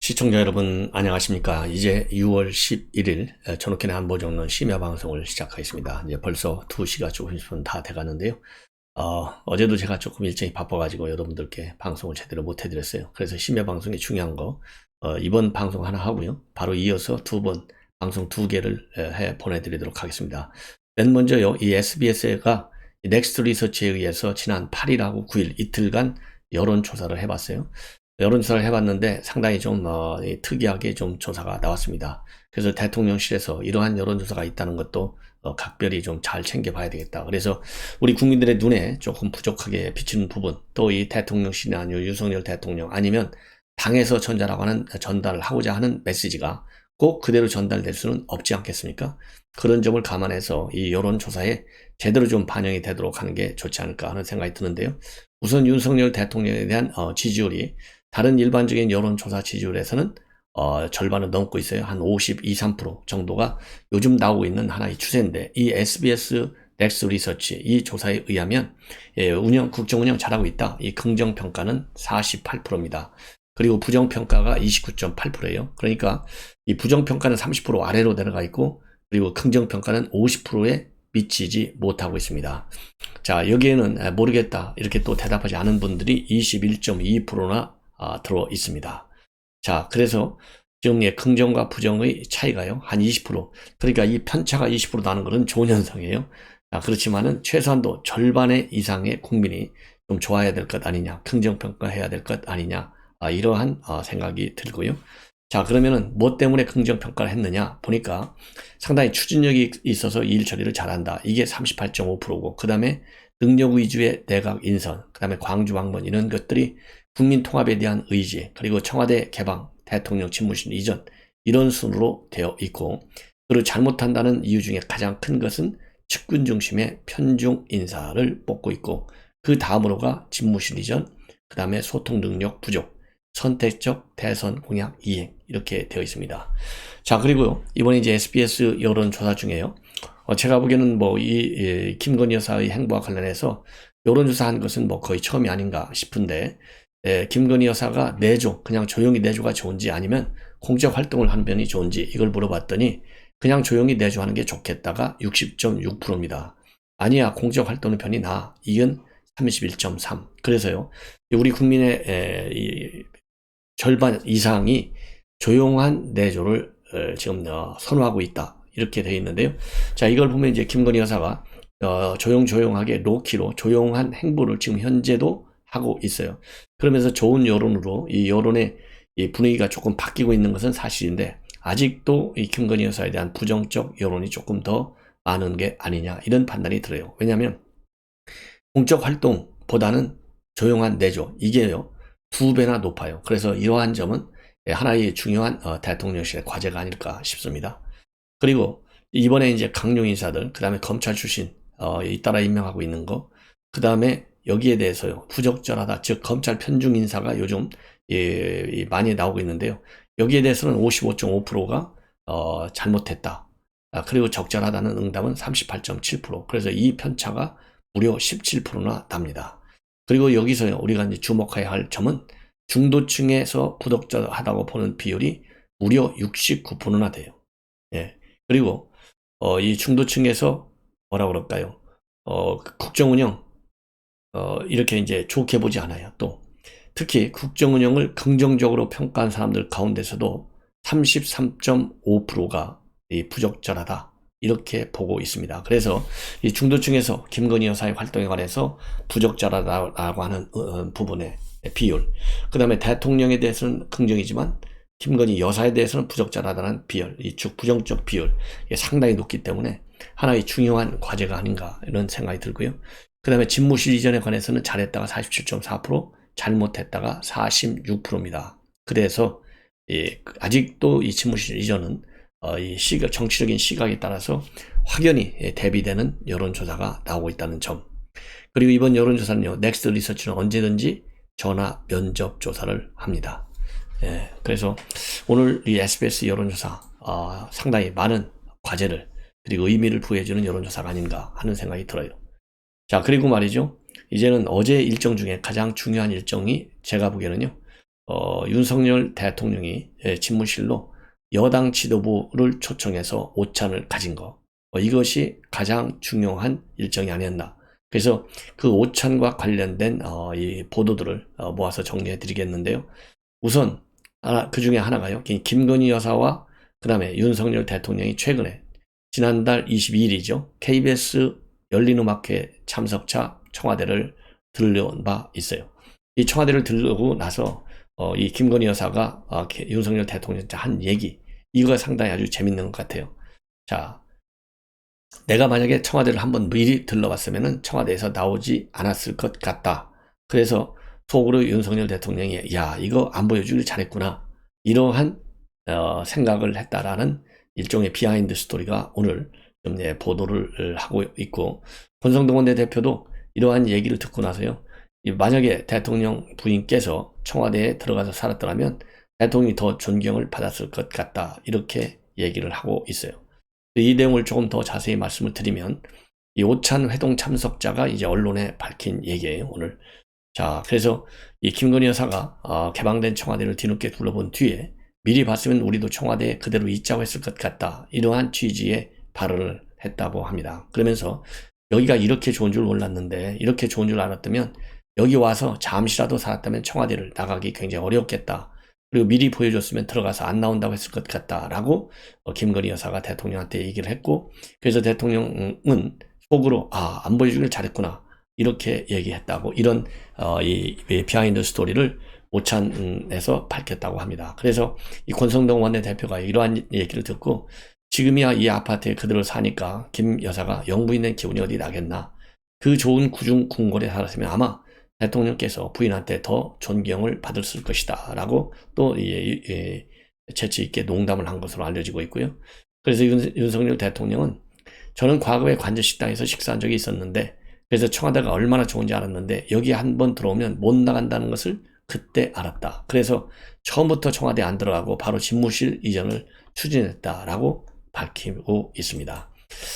시청자 여러분 안녕하십니까. 이제 6월 11일 전옥현의 안보정론 심야방송을 시작하겠습니다. 이제 벌써 2시가 조금 다 돼가는데요. 어제도 제가 조금 일정이 바빠가지고 여러분들께 방송을 제대로 못 해드렸어요. 그래서 심야방송이 중요한 거 이번 방송 하나 하고요. 바로 이어서 두 번 방송 2개를 해 보내드리도록 하겠습니다. 맨 먼저요. 이 SBS가 넥스트 리서치에 의해서 지난 8일하고 9일 이틀간 여론조사를 해봤어요. 여론조사를 해봤는데 상당히 좀 특이하게 좀 조사가 나왔습니다. 그래서 대통령실에서 이러한 여론조사가 있다는 것도 각별히 좀 잘 챙겨봐야 되겠다. 그래서 우리 국민들의 눈에 조금 부족하게 비치는 부분, 또 이 대통령실이나 아니면 윤석열 대통령 아니면 당에서 전달을 하고자 하는 메시지가 꼭 그대로 전달될 수는 없지 않겠습니까? 그런 점을 감안해서 이 여론조사에 제대로 좀 반영이 되도록 하는 게 좋지 않을까 하는 생각이 드는데요. 우선 윤석열 대통령에 대한 지지율이 다른 일반적인 여론조사 지지율에서는 절반을 넘고 있어요. 한 52, 3% 정도가 요즘 나오고 있는 하나의 추세인데, 이 SBS 넥스 리서치 이 조사에 의하면 국정 운영 잘하고 있다. 이 긍정평가는 48%입니다. 그리고 부정평가가 29.8%예요. 그러니까 이 부정평가는 30% 아래로 내려가 있고, 그리고 긍정평가는 50%에 미치지 못하고 있습니다. 자, 여기에는 모르겠다 이렇게 또 대답하지 않은 분들이 21.2%나 들어 있습니다. 자, 그래서 지금 긍정과 부정의 차이가요, 한 20%. 그러니까 이 편차가 20% 나는 것은 좋은 현상이에요. 자, 그렇지만은 최소한도 절반의 이상의 국민이 좀 좋아야 될 것 아니냐, 긍정평가해야 될 것 아니냐, 이러한 생각이 들고요. 자, 그러면은 뭐 때문에 긍정평가를 했느냐 보니까 상당히 추진력이 있어서 일 처리를 잘한다. 이게 38.5%고, 그 다음에 능력 위주의 내각 인선, 그 다음에 광주 방문, 이런 것들이 국민 통합에 대한 의지, 그리고 청와대 개방, 대통령 집무실 이전, 이런 순으로 되어 있고, 그리고 잘못한다는 이유 중에 가장 큰 것은 측근 중심의 편중 인사를 뽑고 있고, 그 다음으로가 집무실 이전, 그 다음에 소통 능력 부족, 선택적 대선 공약 이행, 이렇게 되어 있습니다. 자, 그리고요, 이번에 이제 SBS 여론조사 중에요, 제가 보기에는 김건희 여사의 행보와 관련해서 여론조사한 것은 거의 처음이 아닌가 싶은데, 김건희 여사가 내조, 그냥 조용히 내조가 좋은지 아니면 공적 활동을 하는 편이 좋은지 이걸 물어봤더니 그냥 조용히 내조하는 게 좋겠다가 60.6%입니다. 아니야, 공적 활동의 편이 나아. 이건 31.3%. 그래서요, 우리 국민의 이 절반 이상이 조용한 내조를 지금 선호하고 있다. 이렇게 되어 있는데요. 자, 이걸 보면 이제 김건희 여사가 조용하게 로키로 조용한 행보를 지금 현재도 하고 있어요. 그러면서 좋은 여론으로 이 여론의 이 분위기가 조금 바뀌고 있는 것은 사실인데, 아직도 이 김건희 여사에 대한 부정적 여론이 조금 더 많은 게 아니냐, 이런 판단이 들어요. 왜냐하면 공적 활동보다는 조용한 내조, 이게요 2배나 높아요. 그래서 이러한 점은 하나의 중요한 대통령실의 과제가 아닐까 싶습니다. 그리고 이번에 이제 강용 인사들, 그 다음에 검찰 출신 잇따라 임명하고 있는 거, 그 다음에 여기에 대해서요 부적절하다, 즉 검찰 편중 인사가 요즘 많이 나오고 있는데요. 여기에 대해서는 55.5%가 잘못했다. 그리고 적절하다는 응답은 38.7%. 그래서 이 편차가 무려 17%나 납니다. 그리고 여기서요, 우리가 이제 주목해야 할 점은 중도층에서 부적절하다고 보는 비율이 무려 69%나 돼요. 예. 그리고 이 중도층에서 뭐라 그럴까요? 국정운영 이렇게 이제 좋게 보지 않아요. 또 특히 국정운영을 긍정적으로 평가한 사람들 가운데서도 33.5%가 부적절하다, 이렇게 보고 있습니다. 그래서 이 중도층에서 김건희 여사의 활동에 관해서 부적절하다고 하는 부분의 비율, 그 다음에 대통령에 대해서는 긍정이지만 김건희 여사에 대해서는 부적절하다는 비율, 이 부정적 비율, 상당히 높기 때문에 하나의 중요한 과제가 아닌가, 이런 생각이 들고요. 그 다음에 집무실 이전에 관해서는 잘했다가 47.4%, 잘못했다가 46%입니다. 그래서 아직도 이 집무실 이전은 정치적인 시각에 따라서 확연히 대비되는 여론조사가 나오고 있다는 점. 그리고 이번 여론조사는요, 넥스트 리서치는 언제든지 전화 면접 조사를 합니다. 그래서 오늘 이 SBS 여론조사 상당히 많은 과제를 그리고 의미를 부여해주는 여론조사가 아닌가 하는 생각이 들어요. 자, 그리고 말이죠, 이제는 어제 일정 중에 가장 중요한 일정이 제가 보기에는요, 윤석열 대통령이 집무실로 여당 지도부를 초청해서 오찬을 가진 거, 이것이 가장 중요한 일정이 아니었나. 그래서 그 오찬과 관련된 이 보도들을 모아서 정리해 드리겠는데요. 우선 그 중에 하나가요. 김건희 여사와 그 다음에 윤석열 대통령이 최근에 지난달 22일이죠. KBS 열린음악회 참석차 청와대를 들려온 바 있어요. 이 청와대를 들르고 나서 이 김건희 여사가 윤석열 대통령한테 한 얘기, 이거가 상당히 아주 재밌는 것 같아요. 자, 내가 만약에 청와대를 한번 미리 들러봤으면 청와대에서 나오지 않았을 것 같다. 그래서 속으로 윤석열 대통령이 야, 이거 안 보여주길 잘했구나, 이러한 생각을 했다라는 일종의 비하인드 스토리가 오늘 좀 보도를 하고 있고, 권성동 원내대표도 이러한 얘기를 듣고 나서요, 만약에 대통령 부인께서 청와대에 들어가서 살았더라면 대통령이 더 존경을 받았을 것 같다, 이렇게 얘기를 하고 있어요. 이 내용을 조금 더 자세히 말씀을 드리면, 이 오찬 회동 참석자가 이제 언론에 밝힌 얘기예요, 오늘. 자, 그래서 이 김건희 여사가 개방된 청와대를 뒤늦게 둘러본 뒤에 미리 봤으면 우리도 청와대에 그대로 있자고 했을 것 같다, 이러한 취지의 발언을 했다고 합니다. 그러면서 여기가 이렇게 좋은 줄 몰랐는데, 이렇게 좋은 줄 알았다면 여기 와서 잠시라도 살았다면 청와대를 나가기 굉장히 어렵겠다, 그리고 미리 보여줬으면 들어가서 안 나온다고 했을 것 같다라고 김건희 여사가 대통령한테 얘기를 했고, 그래서 대통령은 속으로 안 보여주길 잘했구나, 이렇게 얘기했다고, 이런 이 비하인드 스토리를 오찬에서 밝혔다고 합니다. 그래서 이 권성동 원내대표가 이러한 얘기를 듣고, 지금이야 이 아파트에 그대로 사니까 김 여사가 영부인된 기분이 어디 나겠나, 그 좋은 구중 궁궐에 살았으면 아마 대통령께서 부인한테 더 존경을 받았을 것이다 라고 또 재치 있게 농담을 한 것으로 알려지고 있고요. 그래서 윤석열 대통령은 저는 과거에 관저식당에서 식사한 적이 있었는데, 그래서 청와대가 얼마나 좋은지 알았는데 여기 한번 들어오면 못 나간다는 것을 그때 알았다. 그래서 처음부터 청와대 안 들어가고 바로 집무실 이전을 추진했다라고 밝히고 있습니다.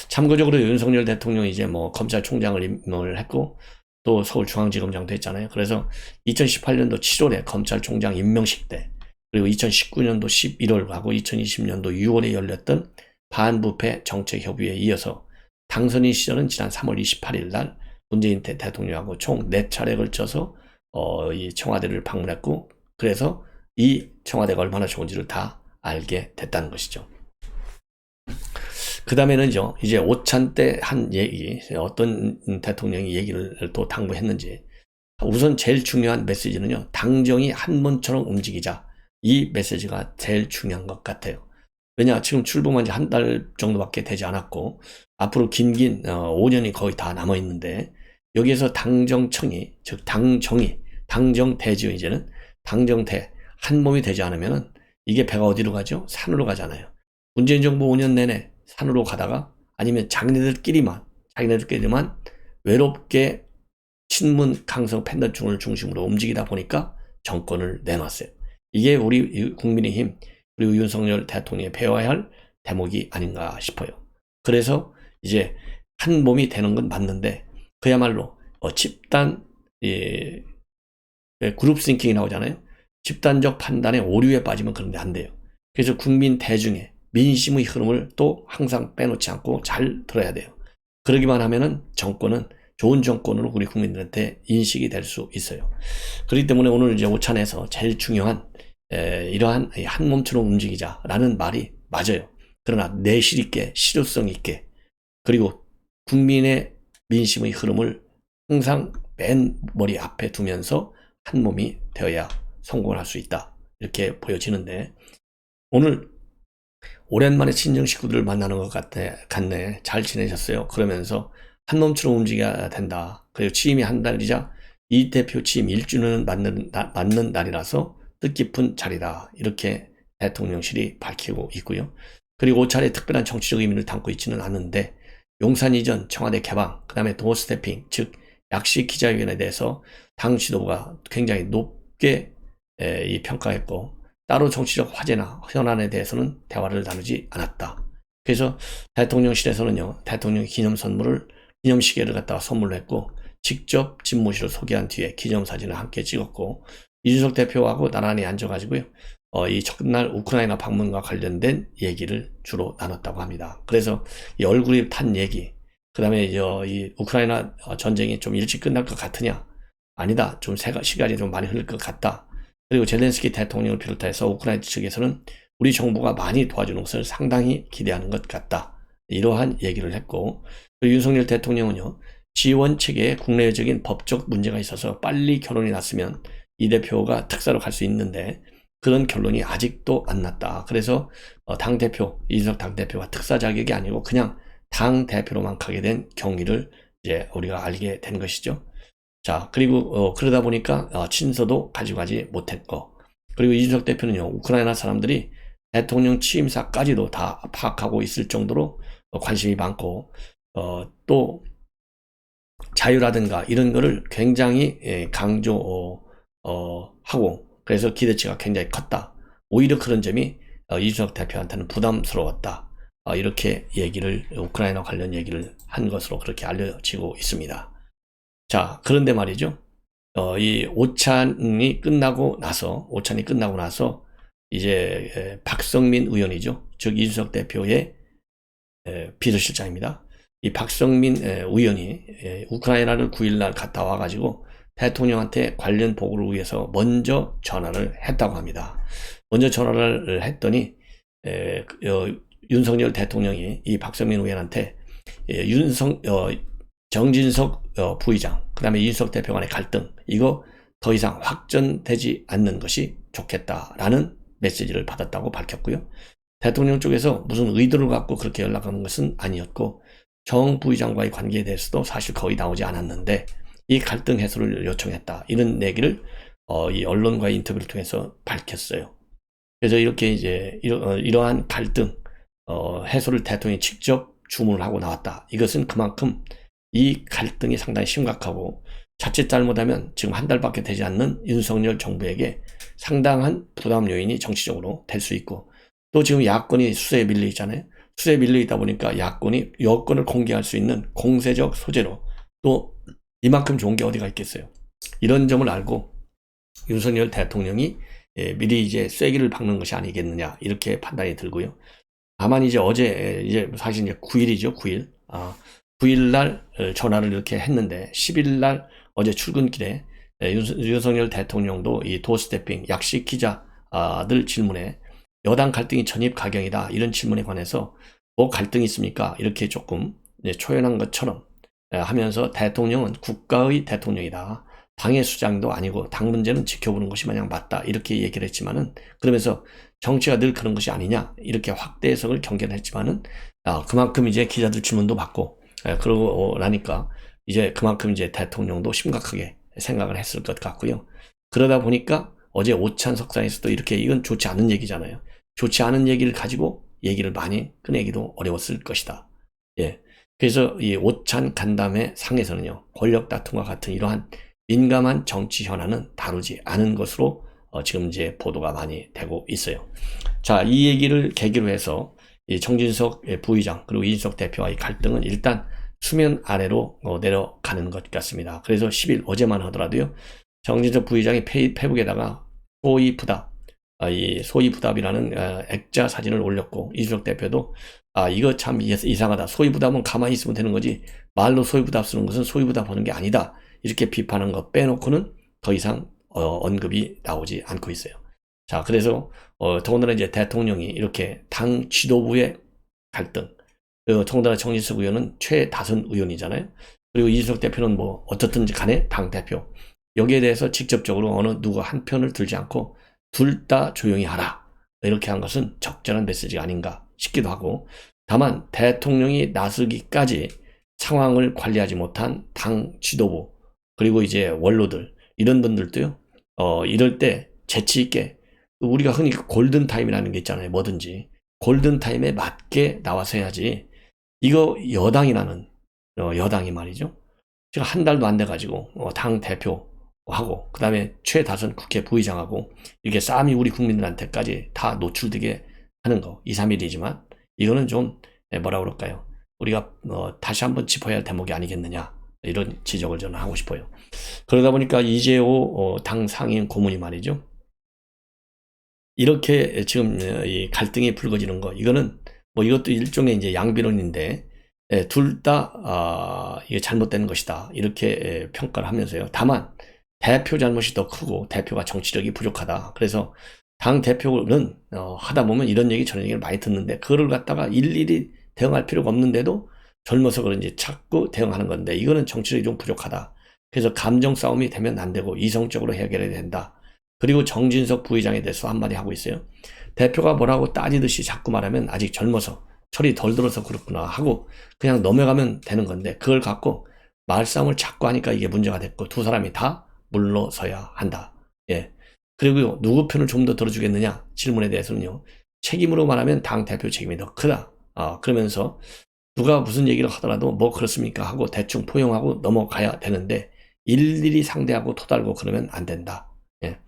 참고적으로 윤석열 대통령이 이제 검찰총장을 임명을 했고, 또 서울중앙지검장도 했잖아요. 그래서 2018년도 7월에 검찰총장 임명식 때, 그리고 2019년도 11월하고 2020년도 6월에 열렸던 반부패 정책협의회에 이어서 당선인 시절은 지난 3월 28일 날 문재인 대통령하고 총 4차례에 걸쳐서 이 청와대를 방문했고, 그래서 이 청와대가 얼마나 좋은지를 다 알게 됐다는 것이죠. 그 다음에는요, 이제 오찬 때 한 얘기, 어떤 대통령이 얘기를 또 당부했는지, 우선 제일 중요한 메시지는요, 당정이 한 몸처럼 움직이자, 이 메시지가 제일 중요한 것 같아요. 왜냐, 지금 출범한 지 한 달 정도밖에 되지 않았고, 앞으로 긴 5년이 거의 다 남아있는데, 여기에서 당정청이, 즉 당정대지요. 이제는 당정대 한 몸이 되지 않으면은 이게 배가 어디로 가죠? 산으로 가잖아요. 문재인 정부 5년 내내 산으로 가다가, 아니면 자기네들끼리만 외롭게 친문 강성 팬덤층을 중심으로 움직이다 보니까 정권을 내놨어요. 이게 우리 국민의힘 그리고 윤석열 대통령이 배워야 할 대목이 아닌가 싶어요. 그래서 이제 한 몸이 되는 건 맞는데, 그야말로 집단 그룹 싱킹이 나오잖아요. 집단적 판단의 오류에 빠지면 그런데 안 돼요. 그래서 국민 대중의 민심의 흐름을 또 항상 빼놓지 않고 잘 들어야 돼요. 그러기만 하면은 정권은 좋은 정권으로 우리 국민들한테 인식이 될 수 있어요. 그렇기 때문에 오늘 이제 오찬에서 제일 중요한 이러한 한 몸처럼 움직이자라는 말이 맞아요. 그러나 내실 있게, 실효성 있게, 그리고 국민의 민심의 흐름을 항상 맨 머리 앞에 두면서 한 몸이 되어야 성공을 할 수 있다, 이렇게 보여지는데, 오늘 오랜만에 친정 식구들을 만나는 것 같네. 잘 지내셨어요? 그러면서 한 몸처럼 움직여야 된다. 그리고 취임이 한 달이자 이 대표 취임 1주년은 맞는 날이라서 뜻깊은 자리다, 이렇게 대통령실이 밝히고 있고요. 그리고 5차례 특별한 정치적 의미를 담고 있지는 않은데, 용산 이전, 청와대 개방, 그 다음에 도어 스태핑, 즉 약식 기자회견에 대해서 당 지도부가 굉장히 높게 평가했고, 따로 정치적 화제나 현안에 대해서는 대화를 나누지 않았다. 그래서 대통령실에서는요, 대통령 기념시계를 갖다가 선물로 했고, 직접 집무실을 소개한 뒤에 기념사진을 함께 찍었고, 이준석 대표하고 나란히 앉아가지고요. 이 첫날 우크라이나 방문과 관련된 얘기를 주로 나눴다고 합니다. 그래서 이 얼굴이 탄 얘기, 그 다음에 이 우크라이나 전쟁이 좀 일찍 끝날 것 같으냐? 아니다. 좀 시간이 좀 많이 흐를 것 같다. 그리고 젤렌스키 대통령을 비롯해서 우크라이나 측에서는 우리 정부가 많이 도와주는 것을 상당히 기대하는 것 같다. 이러한 얘기를 했고, 윤석열 대통령은요, 지원 체계에 국내적인 법적 문제가 있어서 빨리 결론이 났으면 이 대표가 특사로 갈 수 있는데 그런 결론이 아직도 안 났다. 그래서 당대표, 이준석 당대표가 특사 자격이 아니고 그냥 당대표로만 가게 된 경위를 이제 우리가 알게 된 것이죠. 자, 그리고 그러다 보니까 친서도 가지고 가지 못했고, 그리고 이준석 대표는요, 우크라이나 사람들이 대통령 취임사까지도 다 파악하고 있을 정도로 관심이 많고, 또 자유라든가 이런 거를 굉장히 강조하고, 그래서 기대치가 굉장히 컸다. 오히려 그런 점이 이준석 대표한테는 부담스러웠다. 이렇게 얘기를, 우크라이나 관련 얘기를 한 것으로 그렇게 알려지고 있습니다. 자, 그런데 말이죠. 이 오찬이 끝나고 나서, 이제 박성민 의원이죠. 즉 이준석 대표의 비서실장입니다. 이 박성민 의원이 우크라이나를 9일날 갔다 와가지고 대통령한테 관련 보고를 위해서 먼저 전화를 했다고 합니다. 먼저 전화를 했더니 윤석열 대통령이 이 박성민 의원한테 정진석 부의장, 그 다음에 이준석 대표 간의 갈등, 이거 더 이상 확전되지 않는 것이 좋겠다라는 메시지를 받았다고 밝혔고요. 대통령 쪽에서 무슨 의도를 갖고 그렇게 연락하는 것은 아니었고, 정 부의장과의 관계에 대해서도 사실 거의 나오지 않았는데 이 갈등 해소를 요청했다, 이런 얘기를 이 언론과의 인터뷰를 통해서 밝혔어요. 그래서 이렇게 이제 이러한 갈등 해소를 대통령이 직접 주문을 하고 나왔다. 이것은 그만큼 이 갈등이 상당히 심각하고, 자칫 잘못하면 지금 한 달밖에 되지 않는 윤석열 정부에게 상당한 부담 요인이 정치적으로 될 수 있고, 또 지금 야권이 수세에 밀려 있잖아요. 수세에 밀려 있다 보니까 야권이 여권을 공개할 수 있는 공세적 소재로 또 이만큼 좋은 게 어디가 있겠어요. 이런 점을 알고 윤석열 대통령이 미리 이제 쐐기를 박는 것이 아니겠느냐, 이렇게 판단이 들고요. 다만 이제 어제 이제 사실 이제 9일이죠. 9일. 9일날 전화를 이렇게 했는데 10일날 어제 출근길에 윤석열 대통령도 이 도어스태핑 약식 기자들 질문에 여당 갈등이 전입가경이다, 이런 질문에 관해서 뭐 갈등이 있습니까? 이렇게 조금 초연한 것처럼 하면서 대통령은 국가의 대통령이다. 당의 수장도 아니고 당 문제는 지켜보는 것이 마냥 맞다, 이렇게 얘기를 했지만은, 그러면서 정치가 늘 그런 것이 아니냐, 이렇게 확대 해석을 경계를 했지만은 그만큼 이제 기자들 질문도 받고 그러고 나니까 이제 그만큼 이제 대통령도 심각하게 생각을 했을 것 같고요. 그러다 보니까 어제 오찬 석상에서도 이렇게, 이건 좋지 않은 얘기잖아요. 좋지 않은 얘기를 가지고 얘기를 많이 꺼내기도 어려웠을 것이다. 예. 그래서 이 오찬 간담회 상에서는요, 권력 다툼과 같은 이러한 민감한 정치 현안은 다루지 않은 것으로 지금 이제 보도가 많이 되고 있어요. 자, 이 얘기를 계기로 해서 이 정진석 부의장 그리고 이준석 대표와의 갈등은 일단 수면 아래로 내려가는 것 같습니다. 그래서 10일 어제만 하더라도요, 정진석 부의장이 페이북에다가 소이부답, 이 소이부답이라는 액자 사진을 올렸고, 이준석 대표도 이거 참 이상하다. 소이부답은 가만히 있으면 되는 거지, 말로 소이부답 쓰는 것은 소이부답 하는 게 아니다, 이렇게 비판한 거 빼놓고는 더 이상 언급이 나오지 않고 있어요. 자, 그래서 더군다나 이제 대통령이 이렇게 당 지도부의 갈등, 더군다나 정진석 의원은 최다선 의원이잖아요. 그리고 이준석 대표는 뭐 어떻든지 간에 당대표, 여기에 대해서 직접적으로 어느 누구 한 편을 들지 않고 둘 다 조용히 하라, 이렇게 한 것은 적절한 메시지가 아닌가 싶기도 하고, 다만 대통령이 나서기까지 상황을 관리하지 못한 당 지도부, 그리고 이제 원로들, 이런 분들도요, 이럴 때 재치 있게, 우리가 흔히 골든타임이라는 게 있잖아요. 뭐든지 골든타임에 맞게 나와서 해야지, 이거 여당이라는 여당이 말이죠, 지금 한 달도 안 돼가지고 당 대표하고 그 다음에 최다선 국회 부의장하고 이렇게 싸움이 우리 국민들한테까지 다 노출되게 하는 거 2, 3일이지만 이거는 좀 뭐라 그럴까요, 우리가 다시 한번 짚어야 할 대목이 아니겠느냐, 이런 지적을 저는 하고 싶어요. 그러다 보니까 이재호 당 상임 고문이 말이죠. 이렇게 지금 이 갈등이 불거지는 거, 이거는 뭐 이것도 일종의 이제 양비론인데, 둘 다 이게 잘못된 것이다 이렇게 평가를 하면서요. 다만 대표 잘못이 더 크고 대표가 정치력이 부족하다. 그래서 당 대표는 하다 보면 이런 얘기 저런 얘기를 많이 듣는데 그거를 갖다가 일일이 대응할 필요가 없는데도 젊어서 그런지 자꾸 대응하는 건데 이거는 정치력이 좀 부족하다. 그래서 감정 싸움이 되면 안 되고 이성적으로 해결해야 된다. 그리고 정진석 부회장에 대해서 한마디 하고 있어요. 대표가 뭐라고 따지듯이 자꾸 말하면 아직 젊어서 철이 덜 들어서 그렇구나 하고 그냥 넘어가면 되는 건데 그걸 갖고 말싸움을 자꾸 하니까 이게 문제가 됐고 두 사람이 다 물러서야 한다. 예. 그리고 누구 편을 좀 더 들어주겠느냐 질문에 대해서는요. 책임으로 말하면 당 대표 책임이 더 크다. 그러면서 누가 무슨 얘기를 하더라도 뭐 그렇습니까 하고 대충 포용하고 넘어가야 되는데 일일이 상대하고 토달고 그러면 안 된다. 예.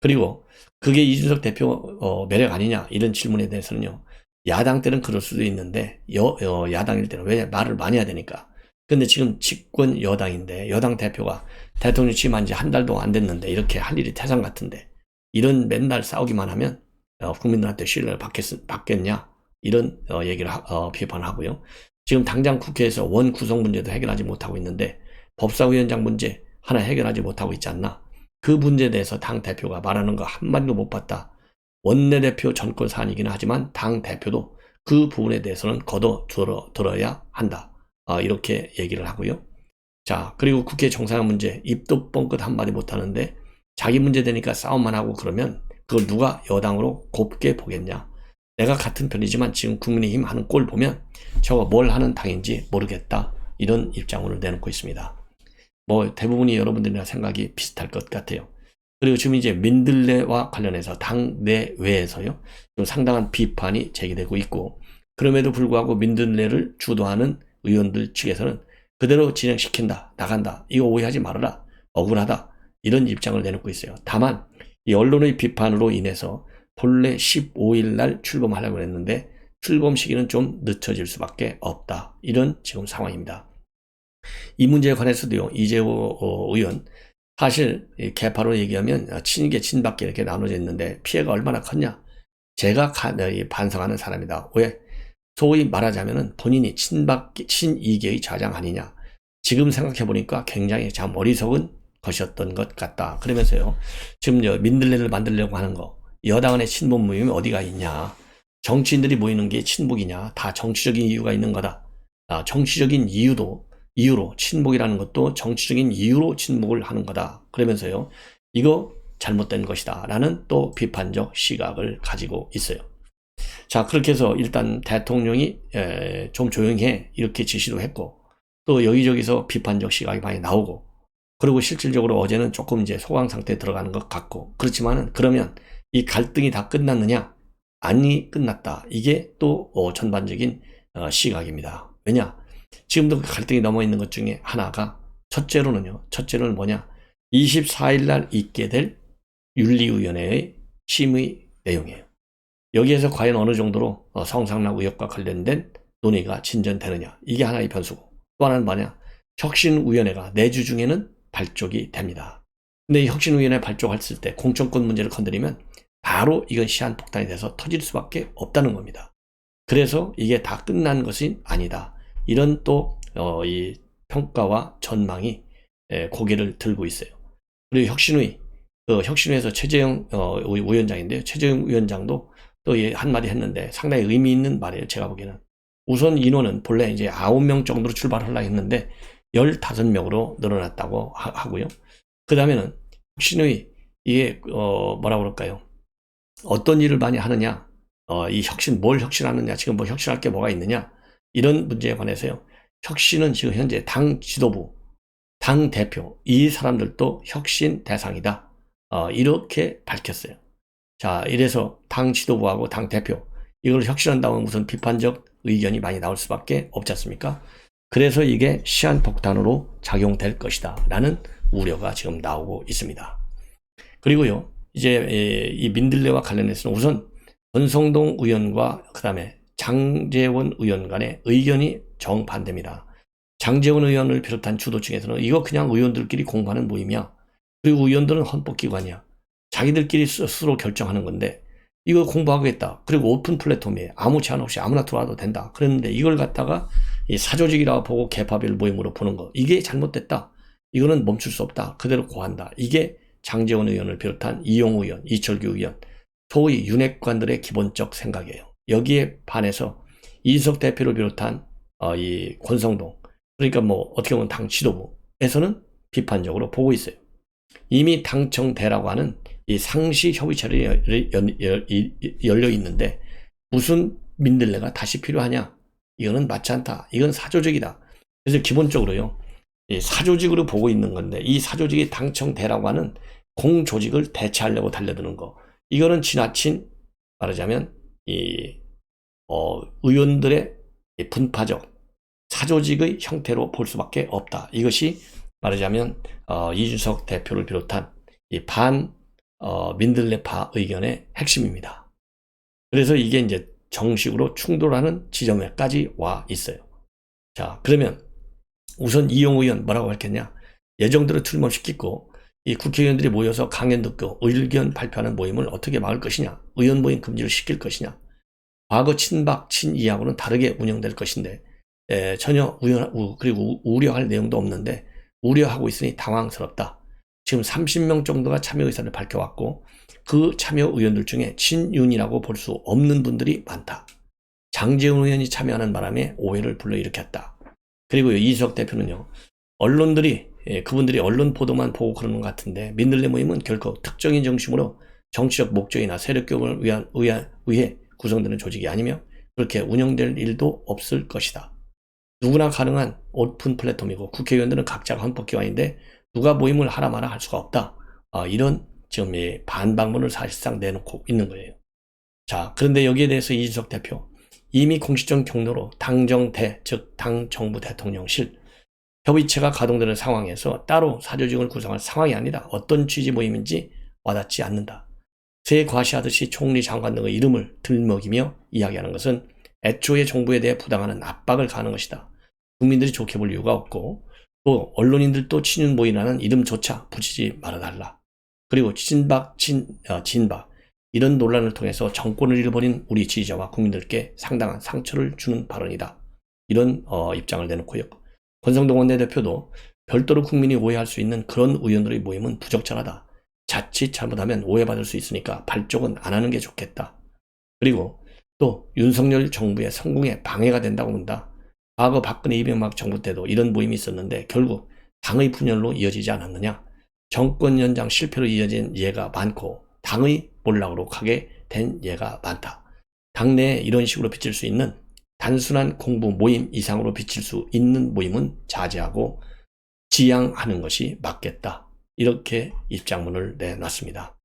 그리고 그게 이준석 대표 매력 아니냐 이런 질문에 대해서는요. 야당 때는 그럴 수도 있는데 야당일 때는 왜 말을 많이 해야 되니까. 근데 지금 집권 여당인데 여당 대표가 대통령 취임한 지 한 달도 안 됐는데 이렇게 할 일이 태산 같은데 이런 맨날 싸우기만 하면 국민들한테 신뢰를 받겠냐 이런 얘기를 비판을 하고요. 지금 당장 국회에서 원 구성 문제도 해결하지 못하고 있는데 법사위원장 문제 하나 해결하지 못하고 있지 않나. 그 문제에 대해서 당 대표가 말하는 거 한마디도 못 봤다. 원내대표 전권 사안이긴 하지만 당 대표도 그 부분에 대해서는 들어야 한다. 이렇게 얘기를 하고요. 자, 그리고 국회 정상화 문제 입도 뻥끗 한마디 못하는데 자기 문제 되니까 싸움만 하고 그러면 그걸 누가 여당으로 곱게 보겠냐. 내가 같은 편이지만 지금 국민의힘 하는 꼴 보면 저거 뭘 하는 당인지 모르겠다. 이런 입장을 내놓고 있습니다. 뭐 대부분이 여러분들이나 생각이 비슷할 것 같아요. 그리고 지금 이제 민들레와 관련해서 당 내외에서요. 좀 상당한 비판이 제기되고 있고 그럼에도 불구하고 민들레를 주도하는 의원들 측에서는 그대로 진행시킨다, 나간다, 이거 오해하지 말아라, 억울하다 이런 입장을 내놓고 있어요. 다만 이 언론의 비판으로 인해서 본래 15일 날 출범하려고 했는데 출범 시기는 좀 늦춰질 수밖에 없다. 이런 지금 상황입니다. 이 문제에 관해서도요. 이재호 의원 사실 개파로 얘기하면 친이계 친박계 이렇게 나눠져 있는데 피해가 얼마나 컸냐. 제가 반성하는 사람이다. 왜? 소위 말하자면은 본인이 친이계의 좌장 아니냐. 지금 생각해보니까 굉장히 참 어리석은 것이었던 것 같다. 그러면서요. 지금 민들레를 만들려고 하는 거. 여당 안에 친북 모임이 어디가 있냐. 정치인들이 모이는 게 친북이냐. 다 정치적인 이유가 있는 거다. 정치적인 이유로 친북이라는 것도 정치적인 이유로 친북을 하는 거다. 그러면서요. 이거 잘못된 것이다. 라는 또 비판적 시각을 가지고 있어요. 자, 그렇게 해서 일단 대통령이 좀 조용히 해 이렇게 지시도 했고 또 여기저기서 비판적 시각이 많이 나오고 그리고 실질적으로 어제는 조금 이제 소강 상태에 들어가는 것 같고 그렇지만은 그러면 이 갈등이 다 끝났느냐? 아니 끝났다. 이게 또 전반적인 시각입니다. 왜냐? 지금도 그 갈등이 넘어 있는 것 중에 하나가 첫째로는 뭐냐? 24일 날 있게 될 윤리위원회의 심의 내용이에요. 여기에서 과연 어느 정도로 성상납 의혹과 관련된 논의가 진전되느냐. 이게 하나의 변수고 또 하나는 뭐냐. 혁신위원회가 내주 중에는 발족이 됩니다. 근데 이 혁신위원회 발족했을 때 공천권 문제를 건드리면 바로 이건 시한폭탄이 돼서 터질 수밖에 없다는 겁니다. 그래서 이게 다 끝난 것이 아니다. 이런 또 이 평가와 전망이 고개를 들고 있어요. 그리고 혁신위에서 최재형 위원장인데요. 최재형 위원장도 또 한마디 했는데 상당히 의미 있는 말이에요. 제가 보기에는. 우선 인원은 본래 이제 9명 정도로 출발하려고 했는데 15명으로 늘어났다고 하고요. 그 다음에는 혁신위 이게 뭐라 그럴까요? 어떤 일을 많이 하느냐? 이 뭘 혁신하느냐? 지금 뭐 혁신할 게 뭐가 있느냐? 이런 문제에 관해서요. 혁신은 지금 현재 당 지도부, 당 대표 이 사람들도 혁신 대상이다. 이렇게 밝혔어요. 자, 이래서 당 지도부하고 당 대표 이걸 혁신한다면 무슨 비판적 의견이 많이 나올 수밖에 없지 않습니까? 그래서 이게 시한폭탄으로 작용될 것이다 라는 우려가 지금 나오고 있습니다. 그리고요 이제 이 민들레와 관련해서는 우선 권성동 의원과 그 다음에 장제원 의원 간의 의견이 정반대입니다. 장제원 의원을 비롯한 주도층에서는 이거 그냥 의원들끼리 공부하는 모임이야. 그리고 의원들은 헌법기관이야. 자기들끼리 스스로 결정하는 건데 이거 공부하겠다. 그리고 오픈 플랫폼이에요. 아무 제한 없이 아무나 들어와도 된다. 그랬는데 이걸 갖다가 이 사조직이라고 보고 개파별 모임으로 보는 거. 이게 잘못됐다. 이거는 멈출 수 없다. 그대로 고한다. 이게 장제원 의원을 비롯한 이용우 의원, 이철규 의원, 소위 윤핵관들의 기본적 생각이에요. 여기에 반해서 이준석 대표를 비롯한 이 권성동, 그러니까 뭐 어떻게 보면 당 지도부에서는 비판적으로 보고 있어요. 이미 당청대라고 하는 이 상시 협의체를 열려 있는데 무슨 민들레가 다시 필요하냐? 이거는 맞지 않다. 이건 사조직이다. 그래서 기본적으로요, 이 사조직으로 보고 있는 건데 이 사조직이 당청대라고 하는 공조직을 대체하려고 달려드는 거. 이거는 지나친 말하자면 의원들의 분파적 사조직의 형태로 볼 수밖에 없다. 이것이 말하자면 이준석 대표를 비롯한 이 민들레파 의견의 핵심입니다. 그래서 이게 이제 정식으로 충돌하는 지점에까지 와 있어요. 자, 그러면 우선 이용우 의원 뭐라고 밝혔냐? 예정대로 출범시키고 이 국회의원들이 모여서 강연 듣고 의견 발표하는 모임을 어떻게 막을 것이냐? 의원 모임 금지를 시킬 것이냐? 과거 친박, 친이하고는 다르게 운영될 것인데 전혀 그리고 우려할 내용도 없는데 우려하고 있으니 당황스럽다. 지금 30명 정도가 참여 의사를 밝혀왔고 그 참여 의원들 중에 친윤이라고 볼 수 없는 분들이 많다. 장제원 의원이 참여하는 바람에 오해를 불러일으켰다. 그리고 이준석 대표는요, 언론들이 그분들이 언론 보도만 보고 그러는 것 같은데 민들레 모임은 결코 특정인 정심으로 정치적 목적이나 세력경을 위해 구성되는 조직이 아니며 그렇게 운영될 일도 없을 것이다. 누구나 가능한 오픈 플랫폼이고 국회의원들은 각자가 헌법기관인데 누가 모임을 하라 마라 할 수가 없다. 이런 지금 반박문을 사실상 내놓고 있는 거예요. 자, 그런데 여기에 대해서 이준석 대표 이미 공식적 경로로 당정대, 즉 당정부 대통령실 협의체가 가동되는 상황에서 따로 사조직을 구성할 상황이 아니라 어떤 취지 모임인지 와닿지 않는다. 새 과시하듯이 총리 장관 등의 이름을 들먹이며 이야기하는 것은 애초에 정부에 대해 부당한 압박을 가하는 것이다. 국민들이 좋게 볼 이유가 없고 또 언론인들도 친윤 모임이라는 이름조차 붙이지 말아달라. 그리고 진박 이런 논란을 통해서 정권을 잃어버린 우리 지지자와 국민들께 상당한 상처를 주는 발언이다. 이런 입장을 내놓고요. 권성동 원내대표도 별도로 국민이 오해할 수 있는 그런 의원들의 모임은 부적절하다. 자칫 잘못하면 오해받을 수 있으니까 발족은 안 하는 게 좋겠다. 그리고 또 윤석열 정부의 성공에 방해가 된다고 본다. 과거 박근혜 이명박 정부 때도 이런 모임이 있었는데 결국 당의 분열로 이어지지 않았느냐. 정권 연장 실패로 이어진 예가 많고 당의 몰락으로 가게 된 예가 많다. 당내에 이런 식으로 비칠 수 있는 단순한 공부 모임 이상으로 비칠 수 있는 모임은 자제하고 지양하는 것이 맞겠다. 이렇게 입장문을 내놨습니다.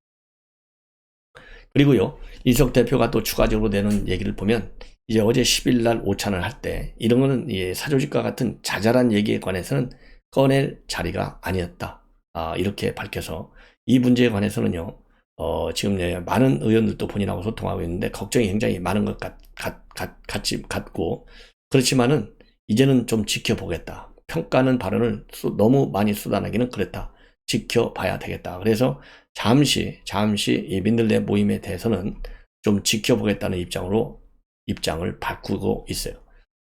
그리고요, 이준석 대표가 또 추가적으로 내놓은 얘기를 보면 이제 어제 10일 날 오찬을 할 때 이런 거는 사조직과 같은 자잘한 얘기에 관해서는 꺼낼 자리가 아니었다. 이렇게 밝혀서 이 문제에 관해서는요, 지금 많은 의원들도 본인하고 소통하고 있는데 걱정이 굉장히 많은 것 같고 그렇지만은 이제는 좀 지켜보겠다. 평가하는 발언을 너무 많이 쏟아내기는 그랬다. 지켜봐야 되겠다. 그래서 잠시 이 민들레 모임에 대해서는 좀 지켜보겠다는 입장을 바꾸고 있어요.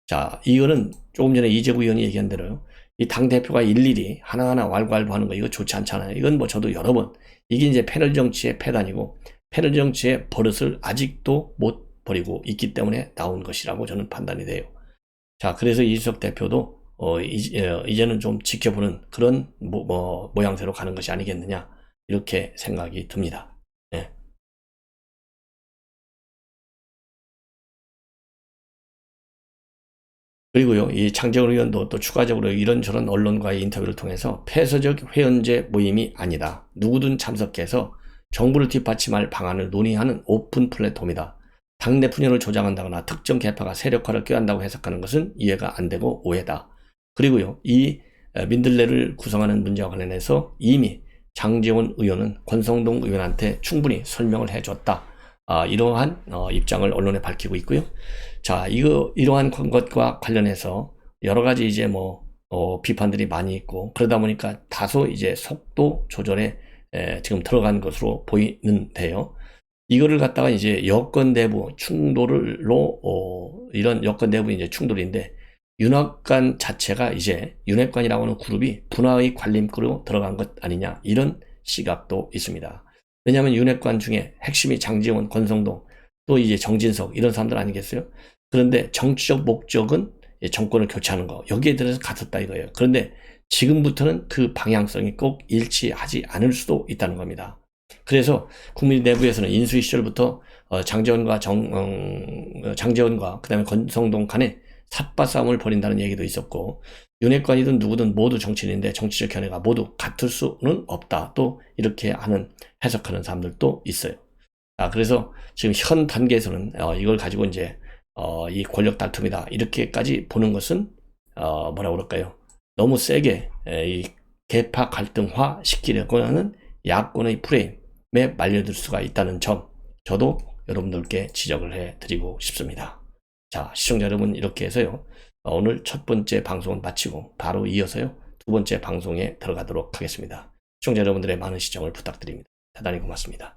자, 이거는 조금 전에 이재구 의원이 얘기한 대로요. 이 당대표가 일일이 하나하나 왈가왈부하는 거 이거 좋지 않잖아요. 이건 뭐 저도 여러 번 이게 이제 패널 정치의 패단이고 패널 정치의 버릇을 아직도 못 버리고 있기 때문에 나온 것이라고 저는 판단이 돼요. 자, 그래서 이준석 대표도 이제는 좀 지켜보는 그런 모양새로 가는 것이 아니겠느냐 이렇게 생각이 듭니다. 네. 그리고요, 이 장제원 의원도 또 추가적으로 이런저런 언론과의 인터뷰를 통해서 폐쇄적 회원제 모임이 아니다. 누구든 참석해서 정부를 뒷받침할 방안을 논의하는 오픈 플랫폼이다. 당내 분열을 조장한다거나 특정 계파가 세력화를 꾀한다고 해석하는 것은 이해가 안 되고 오해다. 그리고요, 이 민들레를 구성하는 문제와 관련해서 이미 장제원 의원은 권성동 의원한테 충분히 설명을 해줬다. 이러한 입장을 언론에 밝히고 있고요. 자, 이러한 것과 관련해서 여러 가지 이제 비판들이 많이 있고, 그러다 보니까 다소 이제 속도 조절에 지금 들어간 것으로 보이는데요. 이거를 갖다가 이제 여권 내부 충돌로 이런 여권 내부 이제 충돌인데, 윤핵관 자체가 이제 윤핵관이라고 하는 그룹이 분화의 관림급으로 들어간 것 아니냐, 이런 시각도 있습니다. 왜냐하면 윤핵관 중에 핵심이 장제원, 권성동, 또 이제 정진석 이런 사람들 아니겠어요? 그런데 정치적 목적은 정권을 교체하는 거, 여기에 대해서 같았다 이거예요. 그런데 지금부터는 그 방향성이 꼭 일치하지 않을 수도 있다는 겁니다. 그래서 국민 내부에서는 인수위 시절부터 장제원과 장제원과 그다음에 권성동 간에 삿바 싸움을 벌인다는 얘기도 있었고, 윤핵관이든 누구든 모두 정치인인데 정치적 견해가 모두 같을 수는 없다, 또 이렇게 하는 해석하는 사람들도 있어요. 그래서 지금 현 단계에서는 이걸 가지고 이제 이 권력 다툼이다 이렇게까지 보는 것은 뭐라 그럴까요? 너무 세게 이 계파 갈등화 시키려고 하는 야권의 프레임에 말려들 수가 있다는 점, 저도 여러분들께 지적을 해드리고 싶습니다. 자, 시청자 여러분, 이렇게 해서요, 오늘 첫 번째 방송은 마치고 바로 이어서요 두 번째 방송에 들어가도록 하겠습니다. 시청자 여러분들의 많은 시청을 부탁드립니다. 대단히 고맙습니다.